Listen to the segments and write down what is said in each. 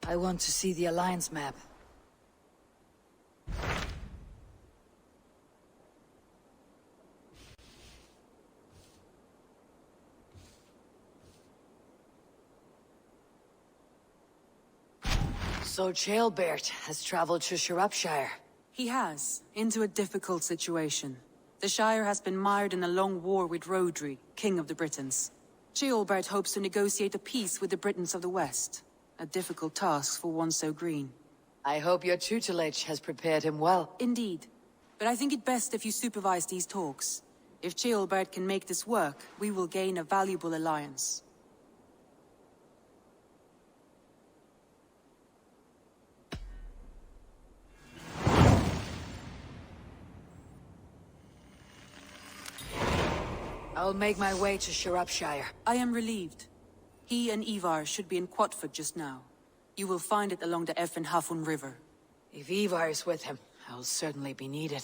I want to see the Alliance map. So Jailbert has traveled to Sciropescire. He has, into a difficult situation. The Shire has been mired in a long war with Rodri, King of the Britons. Ceolbert hopes to negotiate a peace with the Britons of the West. A difficult task for one so green. I hope your tutelage has prepared him well. Indeed. But I think it best if you supervise these talks. If Ceolbert can make this work, we will gain a valuable alliance. I'll make my way to Sciropescire. I am relieved. He and Ivar should be in Quatford just now. You will find it along the Effen Hafun River. If Ivar is with him, I'll certainly be needed.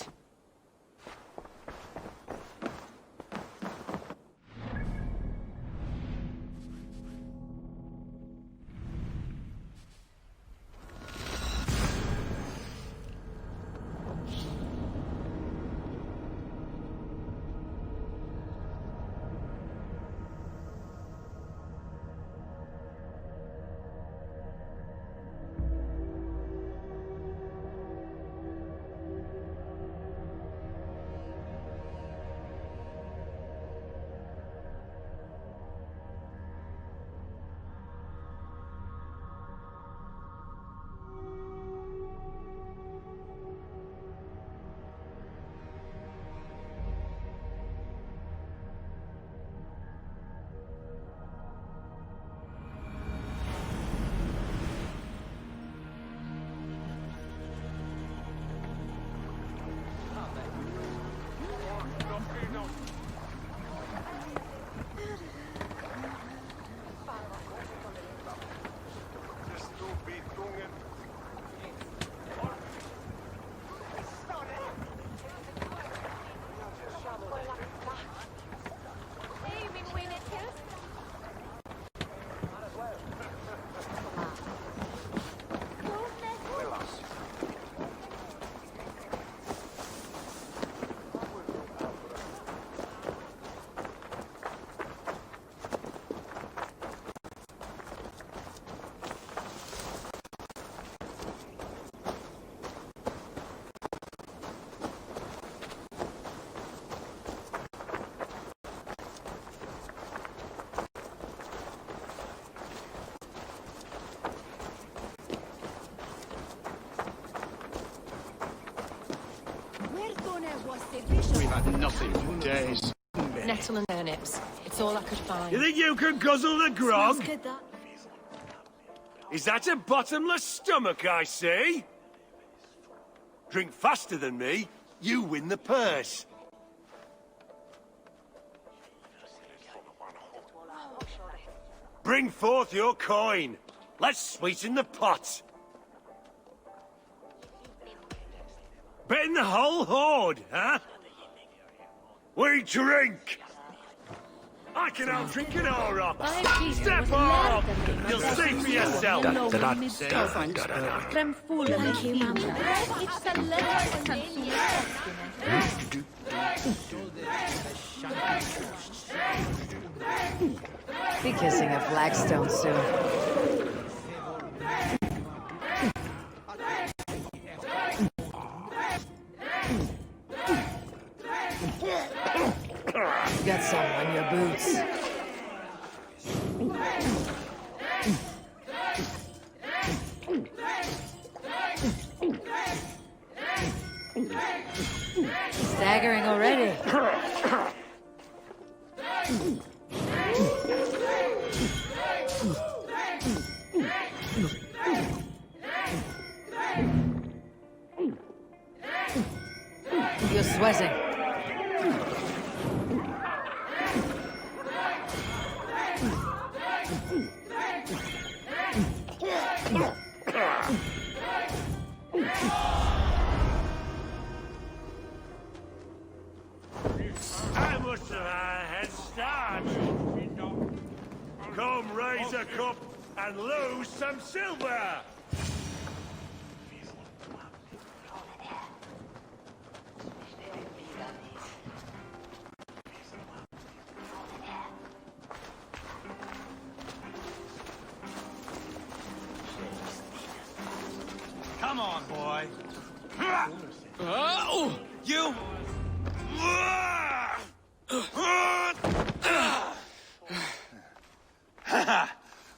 We've had nothing for days. Nettle and turnips. It's all I could find. You think you can guzzle the grog? Is that a bottomless stomach I see? Drink faster than me, you win the purse. Bring forth your coin. Let's sweeten the pot. Bet in the whole hoard, huh? We drink! I can out-drink it all up! Step off! You'll see for yourself! Thank you, Mum. Be kissing a flagstone soon. You got some on your boots. Staggering already. You're sweating. I must have had a head start. Come, raise a cup and lose some silver! Come on, boy. You!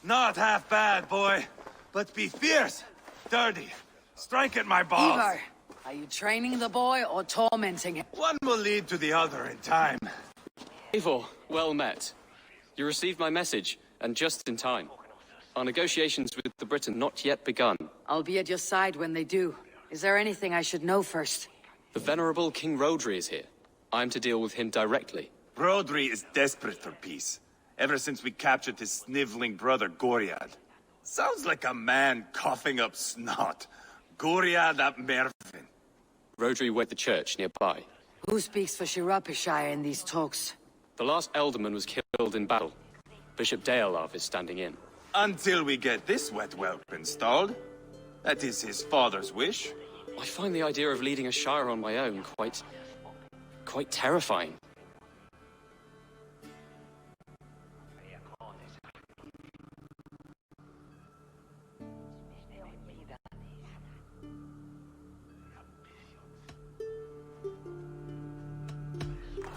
Not half bad, boy. But be fierce, dirty, strike at my balls. Ivar, are you training the boy or tormenting him? One will lead to the other in time. Eivor, well met. You received my message, and just in time. Our negotiations with the Briton not yet begun. I'll be at your side when they do. Is there anything I should know first? The venerable King Rodri is here. I'm to deal with him directly. Rodri is desperate for peace, ever since we captured his sniveling brother Goriad. Sounds like a man coughing up snot. Goriad ap Mervin. Rodri wed the church nearby. Who speaks for Sciropescire in these talks? The last alderman was killed in battle. Bishop Deolav is standing in. Until we get this wet whelp installed. That is his father's wish. I find the idea of leading a shire on my own quite terrifying.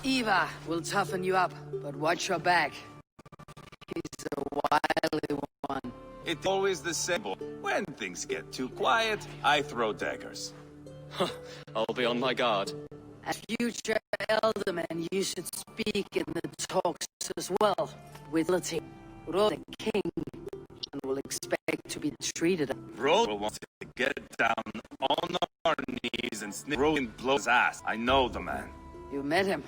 Ivar will toughen you up, but watch your back. He's a wily one. It's always the same. When things get too quiet, I throw daggers. I'll be on my guard. As future alderman, you should speak in the talks as well, with the Rod the king, and will expect to be treated. Rod will want to get down on our knees and sniff and blow his ass. I know the man. You met him.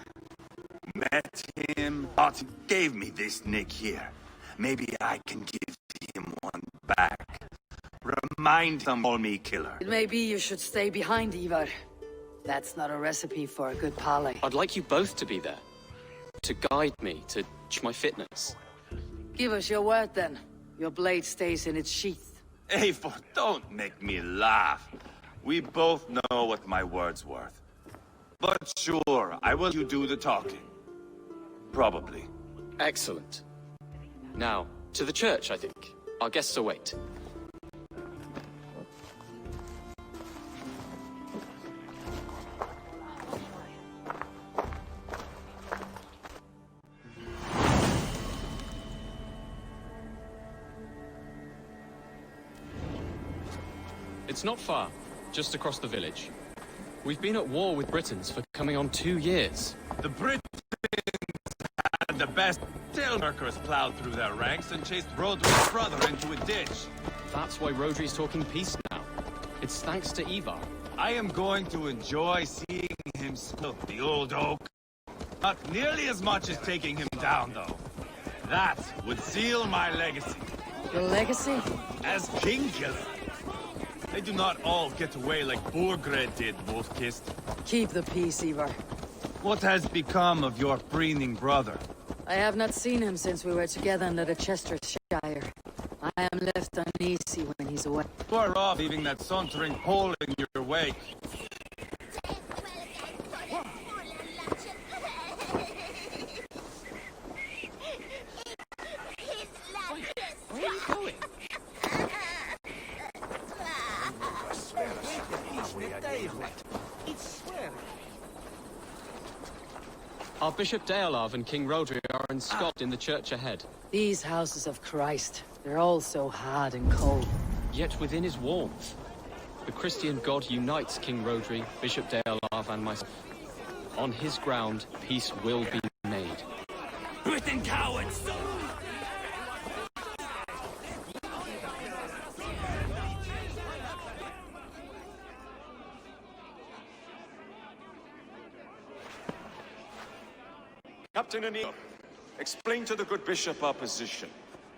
Met him, but he gave me this nick here. Maybe I can give him one back. Remind them all me killer. It may be you should stay behind, Ivar. That's not a recipe for a good parley. I'd like you both to be there. To guide me, to judge my fitness. Give us your word, then. Your blade stays in its sheath. Eivor, don't make me laugh. We both know what my word's worth. But sure, I will you do the talking. Probably. Excellent. Now, to the church, I think. Our guests await. It's not far, just across the village. We've been at war with Britons for coming on 2 years. The Britons had the best. Till workers plowed through their ranks and chased Rodri's brother into a ditch. That's why Rodri's talking peace now. It's thanks to Ivar. I am going to enjoy seeing him still, the old oak. Not nearly as much as taking him down, though. That would seal my legacy. Your legacy? As king killer. They do not all get away like Borgred did, Wolf-Kissed. Keep the peace, Ivar. What has become of your preening brother? I have not seen him since we were together under the Chestershire. I am left uneasy when he's away. You are off leaving that sauntering Pole in your wake. Where are you going? Our Bishop Deolav and King Rodri are ensconced in the church ahead. These houses of Christ, they're all so hard and cold. Yet within his warmth, the Christian God unites King Rodri, Bishop Deolav, and myself. On his ground, peace will be made. Britain cowards! Captain Anil, explain to the good bishop our position.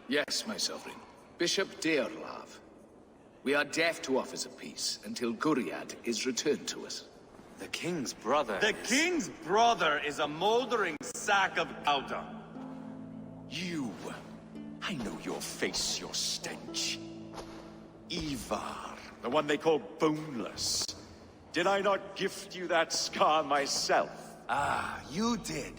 Yes, my sovereign. Bishop Deolav. We are deaf to offers of peace until Guriad is returned to us. The king's brother. The king's brother is a mouldering sack of powder. You I know your face, your stench. Ivar, the one they call Boneless. Did I not gift you that scar myself? Ah, you did.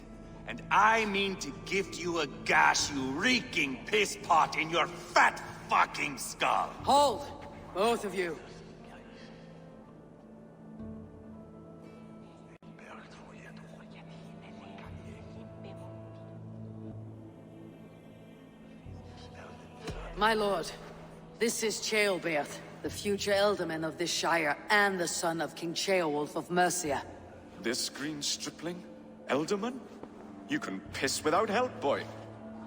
And I mean to gift you a gash, you reeking piss pot in your fat fucking skull. Hold! Both of you. My lord, this is Ceolbert, the future Elderman of this Shire and the son of King Ceolwulf of Mercia. This green stripling? Elderman? You can piss without help, boy.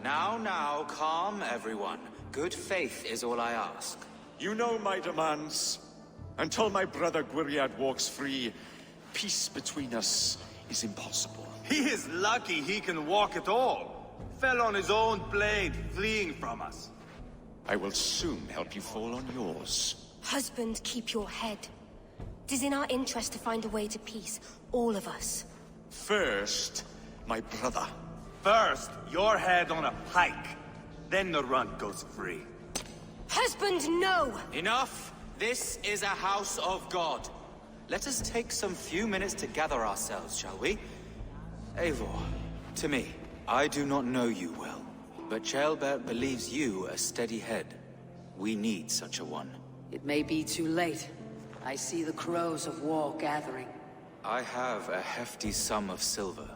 Now, calm everyone. Good faith is all I ask. You know my demands. Until my brother Gwriad walks free, peace between us is impossible. He is lucky he can walk at all. Fell on his own blade, fleeing from us. I will soon help you fall on yours. Husband, keep your head. It is in our interest to find a way to peace, all of us. First, my brother. First, your head on a pike. Then the runt goes free. Husband, no! Enough! This is a house of God. Let us take some few minutes to gather ourselves, shall we? Eivor, to me, I do not know you well, but Ceolbert believes you a steady head. We need such a one. It may be too late. I see the crows of war gathering. I have a hefty sum of silver.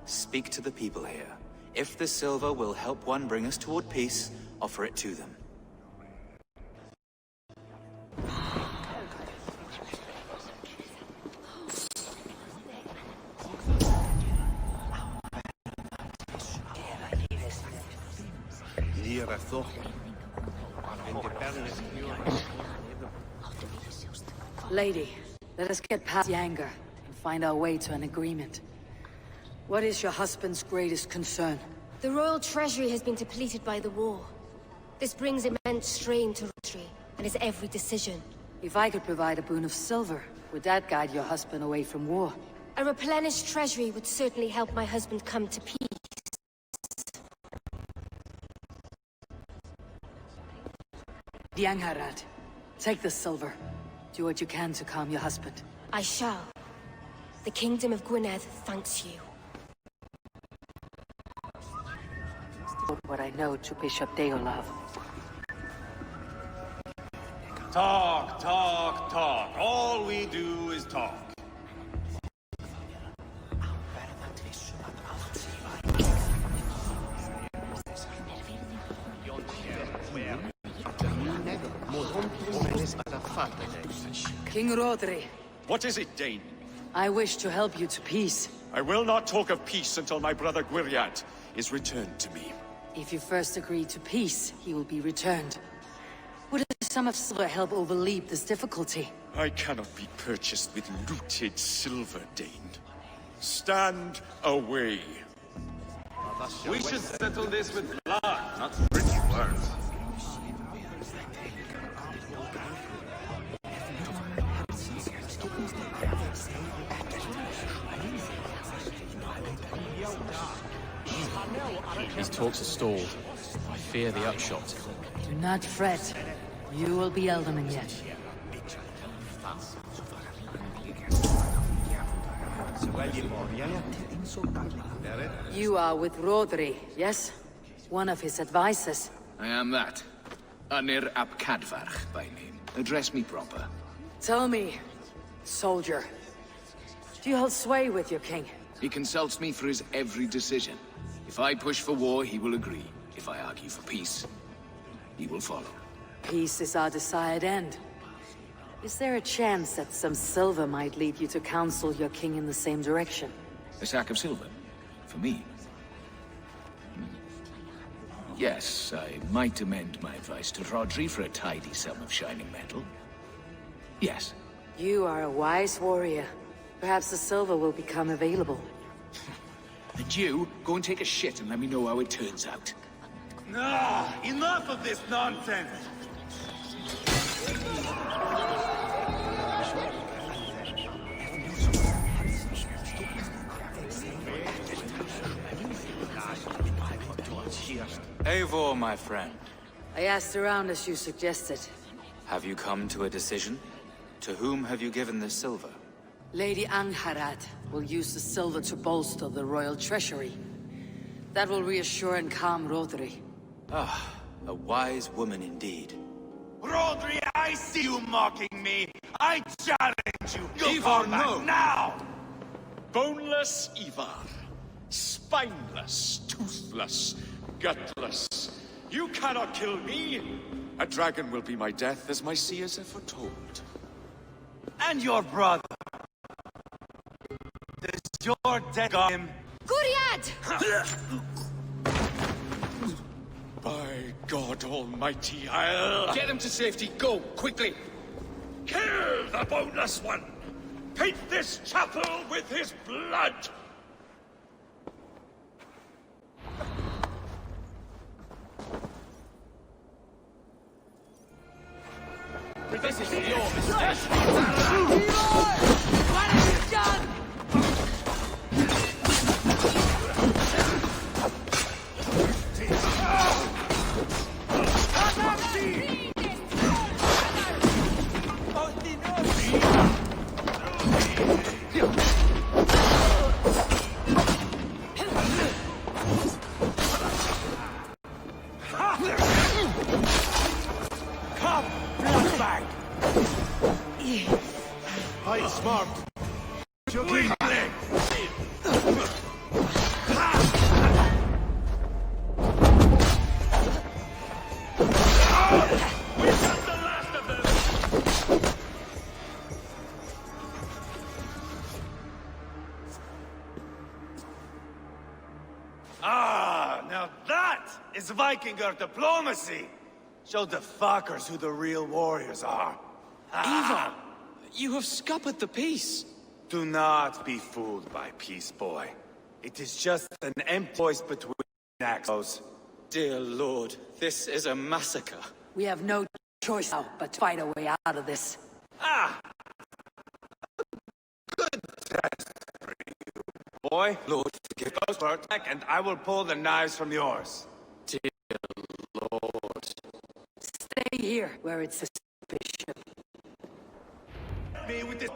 Speak to the people here. If the silver will help one bring us toward peace, offer it to them. Lady, let us get past the anger and find our way to an agreement. What is your husband's greatest concern? The royal treasury has been depleted by the war. This brings immense strain to Rotary, and his every decision. If I could provide a boon of silver, would that guide your husband away from war? A replenished treasury would certainly help my husband come to peace. Diangharad, take the silver. Do what you can to calm your husband. I shall. The Kingdom of Gwynedd thanks you. What I know to Bishop Deolav. Talk, talk, talk. All we do is talk. King Rodri, What is it, Dane? I wish to help you to peace. I will not talk of peace until my brother Gwriad is returned to me. If you first agree to peace, he will be returned. Would a sum of silver help overleap this difficulty? I cannot be purchased with looted silver, Dane. Stand away. We should settle this with blood, not pretty words. These talks are stalled. I fear the upshot. Do not fret. You will be Elderman yet. You are with Rodri, yes? One of his advisors. I am that. Anir ap Cadfarch by name. Address me proper. Tell me, soldier, do you hold sway with your king? He consults me for his every decision. If I push for war, he will agree. If I argue for peace, he will follow. Peace is our desired end. Is there a chance that some silver might lead you to counsel your king in the same direction? A sack of silver? For me? Yes, I might amend my advice to Rodri for a tidy sum of shining metal. Yes. You are a wise warrior. Perhaps the silver will become available. And you, go and take a shit and let me know how it turns out. Ah, enough of this nonsense! Cheers. Eivor, my friend. I asked around as you suggested. Have you come to a decision? To whom have you given this silver? Lady Angharad will use the silver to bolster the royal treasury. That will reassure and calm Rodri. Ah, a wise woman indeed. Rodri, I see you mocking me. I challenge you. You Ivar, come back no. now. Boneless Ivar. Spineless, toothless, gutless. You cannot kill me. A dragon will be my death, as my seers have foretold. And your brother. Does your death got him? Guriad! By God Almighty, I'll... Get him to safety. Go, quickly. Kill the boneless one! Paint this chapel with his blood! This is yours. Come, bloodbag! Fight smart. Weakling! We've got the last of them! Ah, now that is Vikinger diplomacy. Show the fuckers who the real warriors are. Ivar! You have scuppered the peace. Do not be fooled by peace, boy. It is just an empty voice between axes. Dear Lord, this is a massacre. We have no choice now but to fight our way out of this. Ah! Good test for you, boy. Lord, forgive Goes for attack, and I will pull the knives from yours. Dear Lord. Stay here, where it's a bishop. Me with this.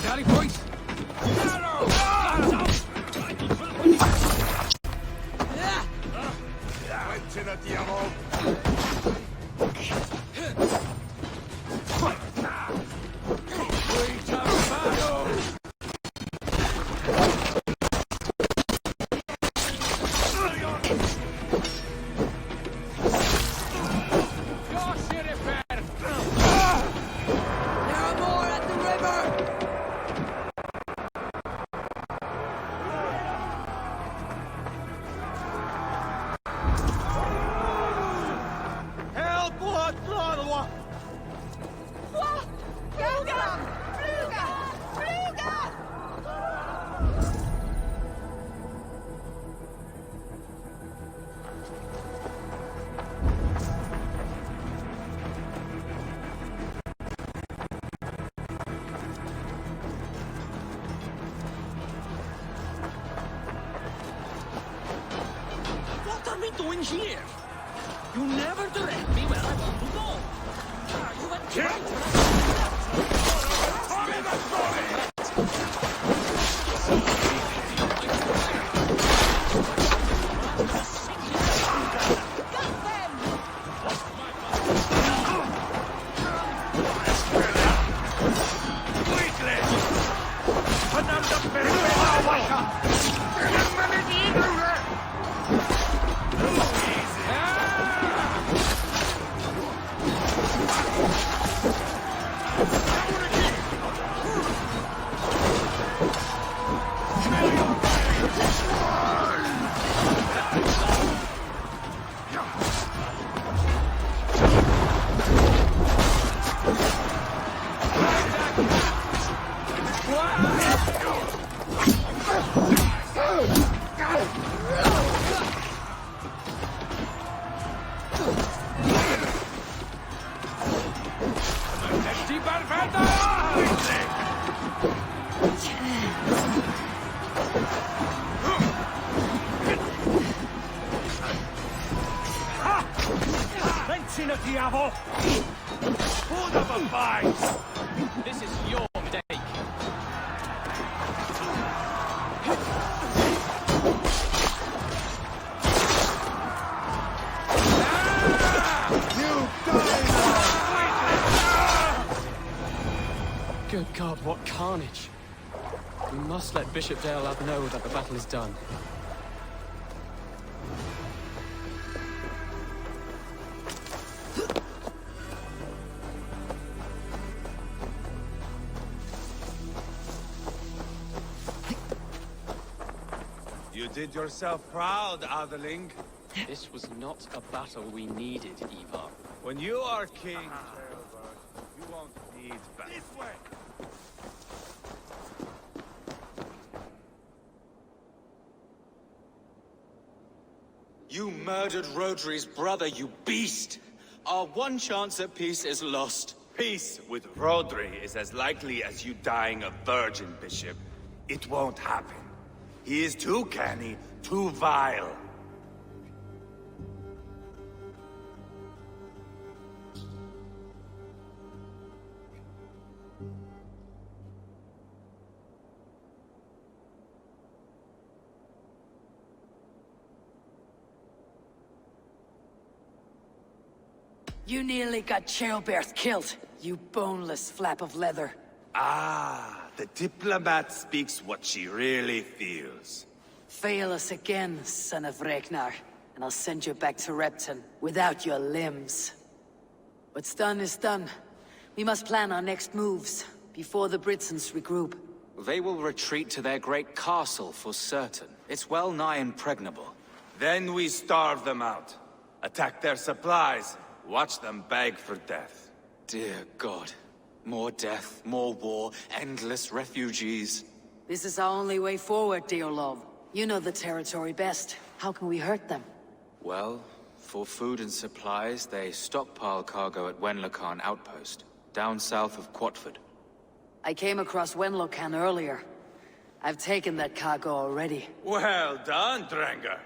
Dally point! What are we doing here? You never direct me where I want to go. You went This is your mistake. Good God, what carnage. We must let Bishop Deolab know that the battle is done. You did yourself proud, Adeling. This was not a battle we needed, Ivar. When you are king, you won't need battle. This way! You murdered Rodri's brother, you beast! Our one chance at peace is lost. Peace with Rodri is as likely as you dying a virgin, Bishop. It won't happen. He is too canny, too vile. You nearly got Sciropescire killed, you boneless flap of leather. Ah, the diplomat speaks what she really feels. Fail us again, son of Ragnar, and I'll send you back to Repton without your limbs. What's done is done. We must plan our next moves before the Britons regroup. They will retreat to their great castle for certain. It's well nigh impregnable. Then we starve them out. Attack their supplies. Watch them beg for death. Dear God. More death, more war, endless refugees. This is our only way forward, dear love. You know the territory best. How can we hurt them? Well, for food and supplies, they stockpile cargo at Wenlocan outpost, down south of Quatford. I came across Wenlocan earlier. I've taken that cargo already. Well done, Drengar.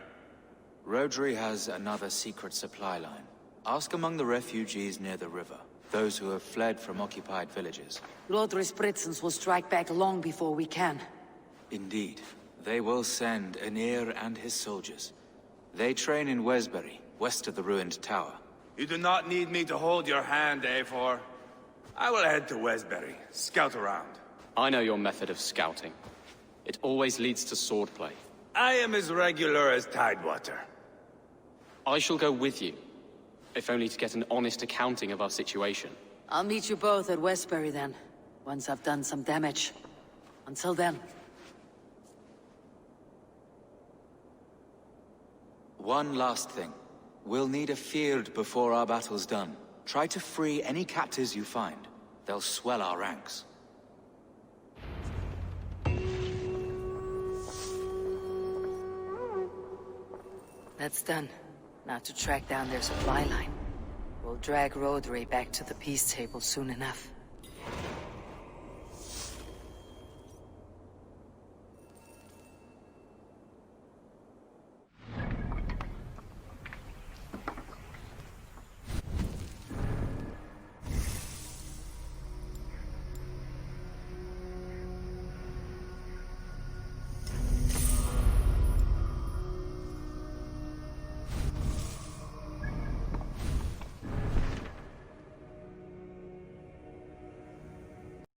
Rodri has another secret supply line. Ask among the refugees near the river. Those who have fled from occupied villages. Rodri's Britons will strike back long before we can. Indeed. They will send Aenir and his soldiers. They train in Wesbury, west of the ruined tower. You do not need me to hold your hand, Eivor. I will head to Wesbury, scout around. I know your method of scouting. It always leads to swordplay. I am as regular as Tidewater. I shall go with you, if only to get an honest accounting of our situation. I'll meet you both at Westbury then, once I've done some damage. Until then. One last thing. We'll need a field before our battle's done. Try to free any captives you find. They'll swell our ranks. That's done. Now to track down their supply line. We'll drag Rodri back to the peace table soon enough.